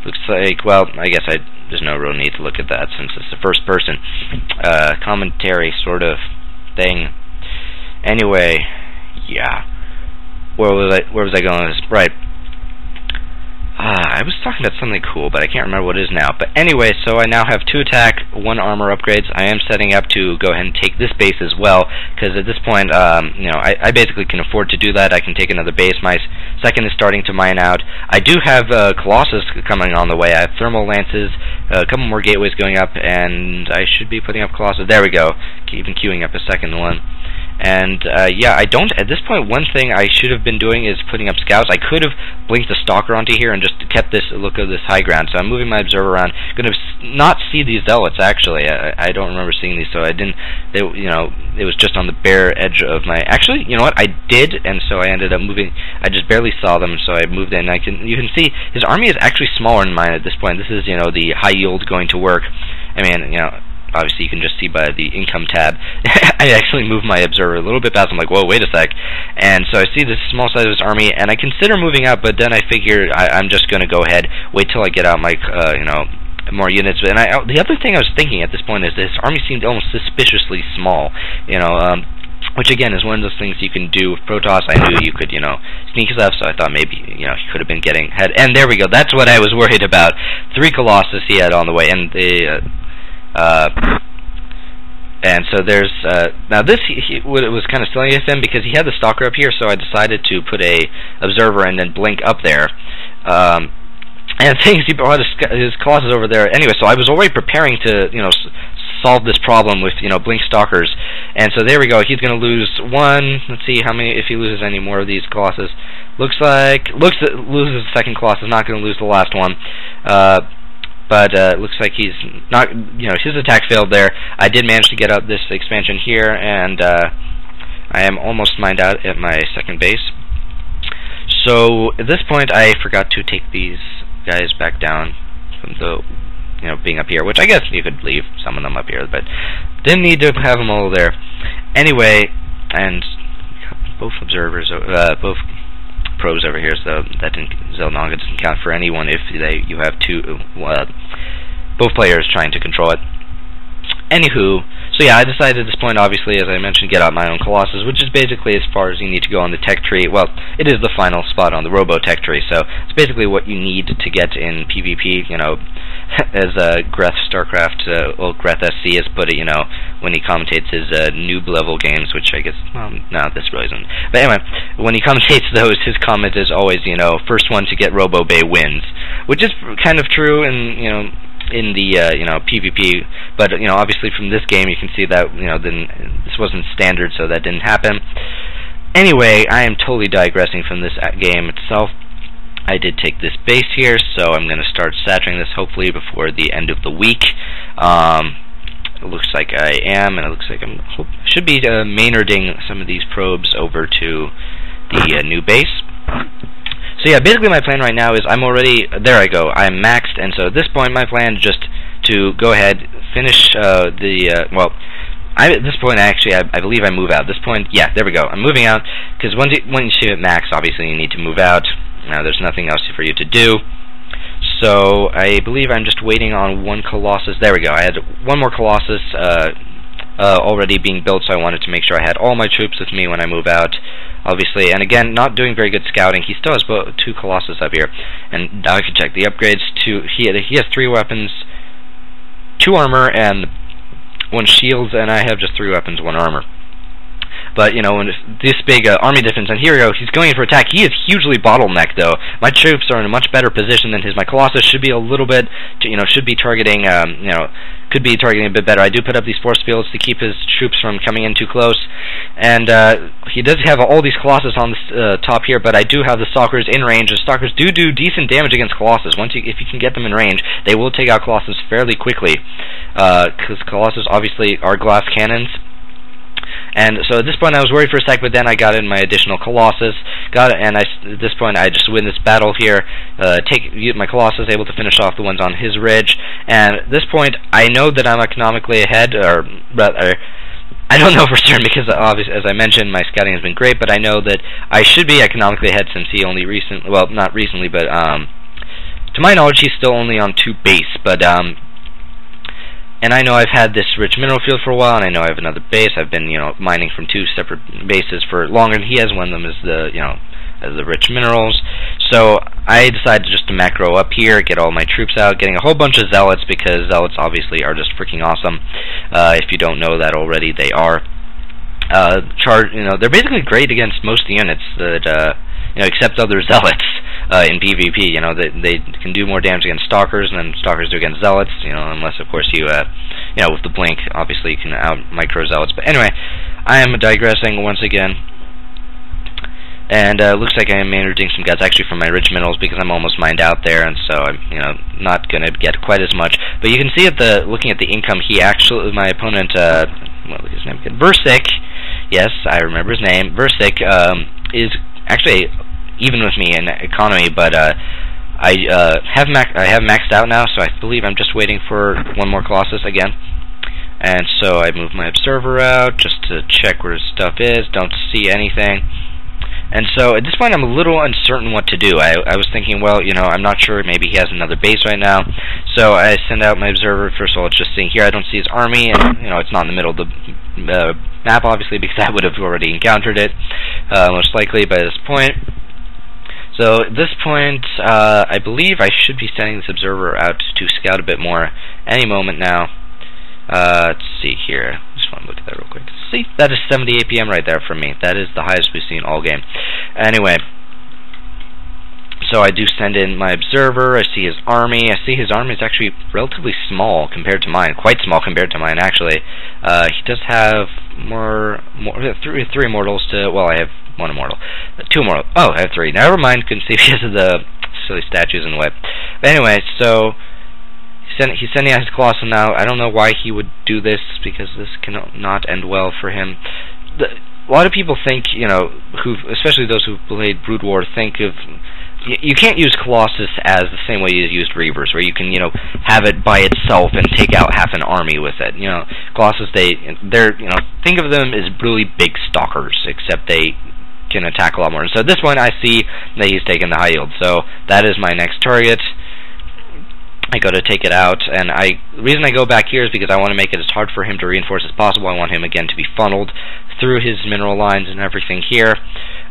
looks like, well, I guess there's no real need to look at that since it's the first person commentary sort of thing. Anyway, yeah. Where was I going with this? Right. I was talking about something cool, but I can't remember what it is now. But anyway, so I now have 2 attack, 1 armor upgrades. I am setting up to go ahead and take this base as well, because at this point, you know, I basically can afford to do that. I can take another base. My second is starting to mine out. I do have Colossus coming on the way. I have thermal lances, a couple more gateways going up, and I should be putting up Colossus. There we go. Even queuing up a second one. And yeah, I don't, at this point, one thing I should have been doing is putting up scouts. I could have blinked a stalker onto here and just kept this look of this high ground. So I'm moving my observer around. Going to not see these zealots, actually. I don't remember seeing these, so I didn't, you know, it was just on the bare edge of my, actually, you know what, I did, and so I ended up moving. I just barely saw them, so I moved in. You can see his army is actually smaller than mine at this point. This is, you know, the high yield going to work. I mean, you know, obviously you can just see by the income tab. I actually moved my observer a little bit past. I'm like, whoa, wait a sec. And so I see this small size of his army, and I consider moving out, but then I figure I'm just going to go ahead, wait till I get out my, you know, more units. And the other thing I was thinking at this point is this army seemed almost suspiciously small, you know, which again is one of those things you can do with Protoss. I knew you could, you know, sneak stuff, so I thought maybe, you know, he could have been getting ahead. And there we go. That's what I was worried about. 3 Colossus he had on the way, and the and so there's now this was kind of silly of him because he had the stalker up here, so I decided to put a observer and then blink up there. And things he brought his Colossus over there anyway. So I was already preparing to, you know, solve this problem with, you know, blink stalkers. And so there we go. He's going to lose 1. Let's see how many, if he loses any more of these Colossus. Loses the second Colossus. Not going to lose the last one. But looks like he's not, you know, his attack failed there. I did manage to get out this expansion here, and I am almost mined out at my second base. So at this point, I forgot to take these guys back down from the, you know, being up here, which I guess you could leave some of them up here, but didn't need to have them all there. Anyway, and both observers, both probes over here, so that Zelnaga doesn't count for anyone if you have both players trying to control it. Anywho, so yeah, I decided at this point, obviously, as I mentioned, get out my own Colossus, which is basically as far as you need to go on the tech tree. Well, it is the final spot on the Robo tech tree, so it's basically what you need to get in PvP, you know, as Greth StarCraft, Greth SC has put it, you know, when he commentates his noob level games, which I guess, well, no, this really isn't. But anyway, when he commentates those, his comment is always, you know, first one to get Robo Bay wins, which is kind of true in, you know, in the you know, PvP, but you know, obviously from this game you can see that, you know, this wasn't standard, so that didn't happen. Anyway, I am totally digressing from this game itself. I did take this base here, so I'm going to start saturating this hopefully before the end of the week. It looks like I am, and it looks like I should be Maynarding some of these probes over to the new base. So yeah, basically my plan right now is I'm already, there I go, I'm maxed, and so at this point my plan is just to go ahead, finish well, at this point actually, I believe I move out. At this point, yeah, there we go, I'm moving out, because once you hit max, obviously you need to move out. Now there's nothing else for you to do. So I believe I'm just waiting on 1 Colossus. There we go, I had 1 more Colossus already being built, so I wanted to make sure I had all my troops with me when I move out. Obviously, and again, not doing very good scouting. He still has 2 Colossus up here, and now I can check the upgrades. He has 3 weapons, 2 armor, and 1 shields, and I have just 3 weapons, 1 armor. But, you know, when this big army difference, and here we go, he's going in for attack. He is hugely bottlenecked, though. My troops are in a much better position than his. My Colossus should be a little bit, you know, should be targeting, you know, could be targeting a bit better. I do put up these force fields to keep his troops from coming in too close. And he does have all these Colossus on the top here, but I do have the Stalkers in range. The Stalkers do decent damage against Colossus. If you can get them in range, they will take out Colossus fairly quickly, because Colossus obviously are glass cannons. And so at this point I was worried for a sec, but then I got in my additional Colossus, and at this point I just win this battle here, my Colossus able to finish off the ones on his ridge, and at this point I know that I'm economically ahead, or rather, I don't know for certain because obviously, as I mentioned, my scouting has been great, but I know that I should be economically ahead since he only not recently, but to my knowledge, he's still only on 2 base, but and I know I've had this rich mineral field for a while, and I know I have another base. I've been, mining from 2 separate bases for longer, and he has one of them as the, as the rich minerals. So I decided just to macro up here, get all my troops out, getting a whole bunch of zealots, because zealots obviously are just freaking awesome. If you don't know that already, they are. They're basically great against most units that, except other zealots in PvP. They can do more damage against stalkers than stalkers do against zealots. Unless of course you, with the blink, obviously you can out micro zealots. But anyway, I am digressing once again. And looks like I am managing some guys actually from my rich minerals because I'm almost mined out there, and so I'm not gonna get quite as much. But you can see looking at the income, my opponent, what was his name again? Versick. Yes, I remember his name. Versick is actually even with me in economy, but I have maxed out now, so I believe I'm just waiting for one more Colossus again. And so I move my observer out just to check where his stuff is. Don't see anything. And so at this point I'm a little uncertain what to do. I was thinking, well, I'm not sure, maybe he has another base right now. So I send out my observer. First of all, it's just seeing here, I don't see his army, and it's not in the middle of the map, obviously, because I would have already encountered it, most likely by this point. So at this point, I believe I should be sending this observer out to scout a bit more any moment now. Let's see here. Just want to look at that real quick. See, that is 78 PM right there for me. That is the highest we've seen all game. Anyway, so I do send in my observer. I see his army. I see his army is actually relatively small compared to mine. Quite small compared to mine, actually. He does have three immortals to. Well, I have 1 immortal, 2 immortal. Oh, I have 3. Never mind. Couldn't see because of the silly statues in the way. But anyway, so he's sending out his Colossus now. I don't know why he would do this, because this cannot end well for him. A lot of people think, especially those who've played Brood War, think of. You can't use Colossus as the same way you used Reavers, where you can, have it by itself and take out half an army with it. Colossus, they're, think of them as really big stalkers, except they can attack a lot more. And so this one, I see that he's taking the high yield. So that is my next target. I go to take it out, and the reason I go back here is because I want to make it as hard for him to reinforce as possible. I want him again to be funneled through his mineral lines and everything here.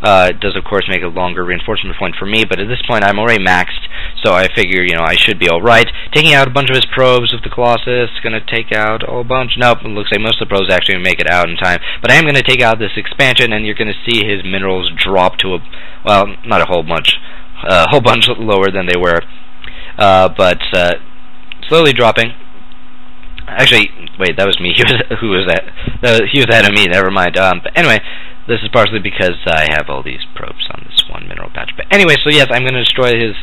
It does, of course, make a longer reinforcement point for me, but at this point I'm already maxed, so I figure, I should be alright. Taking out a bunch of his probes with the Colossus, gonna take out a whole bunch. Nope, it looks like most of the probes actually make it out in time. But I am gonna take out this expansion, and you're gonna see his minerals drop to not a whole bunch, a whole bunch lower than they were. But slowly dropping. Actually, wait, that was me. Who was that? He was ahead of me. Never mind. But anyway, this is partially because I have all these probes on this one mineral patch. But anyway, so yes, I'm going to destroy his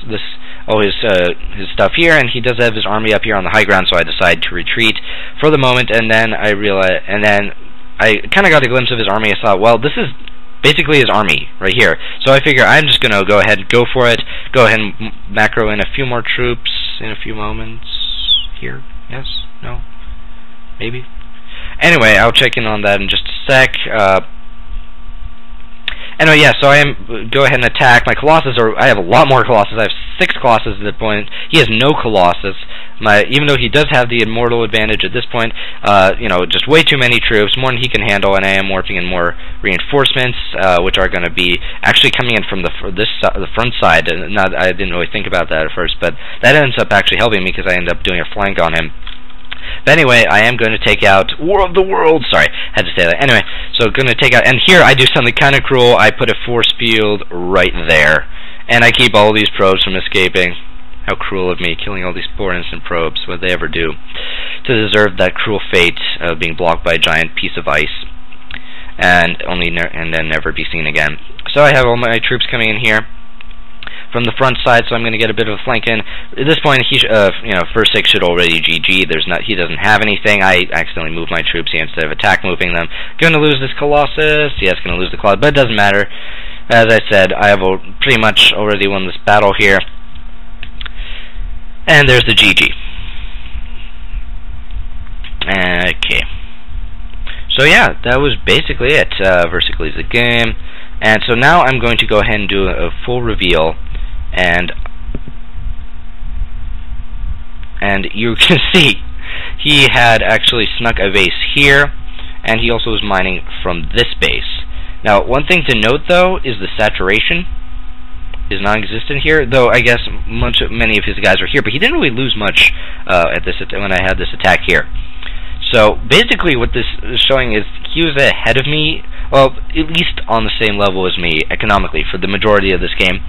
stuff here, and he does have his army up here on the high ground. So I decide to retreat for the moment, and then I realize, and then I kind of got a glimpse of his army. I thought, well, this is basically his army right here. So I figure I'm just going to go ahead and go for it. Go ahead and macro in a few more troops in a few moments. Here? Yes? No? Maybe? Anyway, I'll check in on that in just a sec. Anyway, yeah, so I go ahead and attack. My Colossus, I have a lot more Colossus. I have 6 Colossus at this point. He has no Colossus. Even though he does have the immortal advantage at this point, just way too many troops, more than he can handle, and I am warping in more reinforcements, which are going to be actually coming in from the front side. I didn't really think about that at first, but that ends up actually helping me because I end up doing a flank on him. But anyway, I am going to take out War of the World. Sorry, had to say that. Anyway, so going to take out, and here I do something kind of cruel. I put a force field right there, and I keep all these probes from escaping. How cruel of me, killing all these poor innocent probes. What did they ever do to deserve that cruel fate of being blocked by a giant piece of ice, and then never be seen again? So I have all my troops coming in here from the front side, so I'm going to get a bit of a flank in. At this point, Versick should already GG. He doesn't have anything. I accidentally moved my troops here instead of attack moving them. Going to lose this Colossus. Yes, going to lose the Cloud, but it doesn't matter. As I said, I have pretty much already won this battle here. And there's the GG. Okay. So yeah, that was basically it. Versick leaves the game. And so now I'm going to go ahead and do a full reveal, and and you can see he had actually snuck a base here, and he also was mining from this base. Now, one thing to note, though, is the saturation is non-existent here, though I guess many of his guys are here, but he didn't really lose much at this when I had this attack here. So basically what this is showing is he was ahead of me, well, at least on the same level as me economically for the majority of this game.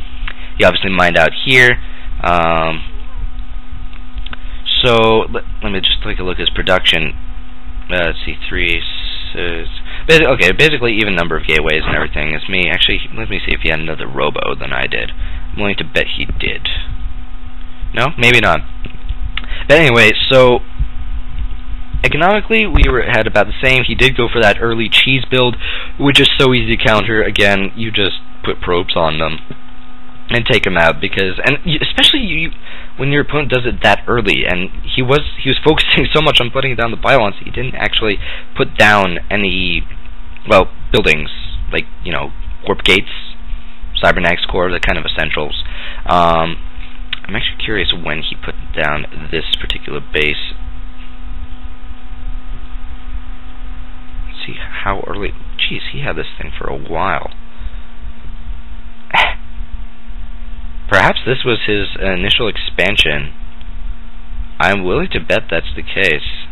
He obviously mined out here. So let me just take a look at his production. Let's see, 3, 6... Okay, basically even number of gateways and everything is me. Actually, let me see if he had another robo than I did. I'm willing to bet he did. No? Maybe not. But anyway, so economically, we had about the same. He did go for that early cheese build, which is so easy to counter. Again, you just put probes on them and take them out, because, and especially when your opponent does it that early, and he was focusing so much on putting down the pylons, he didn't actually put down any, well, buildings, like, you know, warp gates, cybernetics core, the kind of essentials. I'm actually curious when he put down this particular base. Let's see how early. Jeez, he had this thing for a while. Perhaps this was his initial expansion. I'm willing to bet that's the case.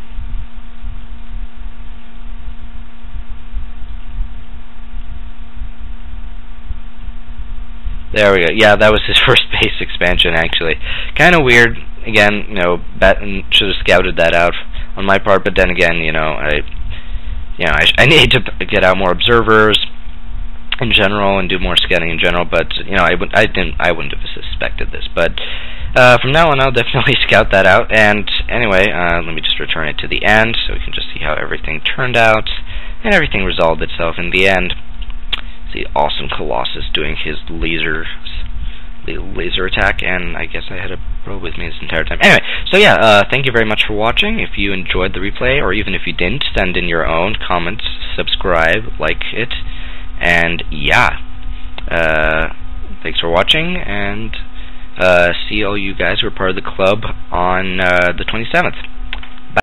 There we go. Yeah, that was his first base expansion, actually. Kind of weird. Again, you know, should have scouted that out on my part. But then again, you know, I need to get out more observers in general and do more scanning in general. But you know, I wouldn't have suspected this. But from now on, I'll definitely scout that out. And anyway, let me just return it to the end so we can just see how everything turned out, and everything resolved itself in the end. The awesome Colossus doing his laser attack, and I guess I had a probe with me this entire time. Anyway, so yeah, thank you very much for watching. If you enjoyed the replay, or even if you didn't, send in your own comments, subscribe, like it, and yeah, thanks for watching, and see all you guys who are part of the club on the 27th.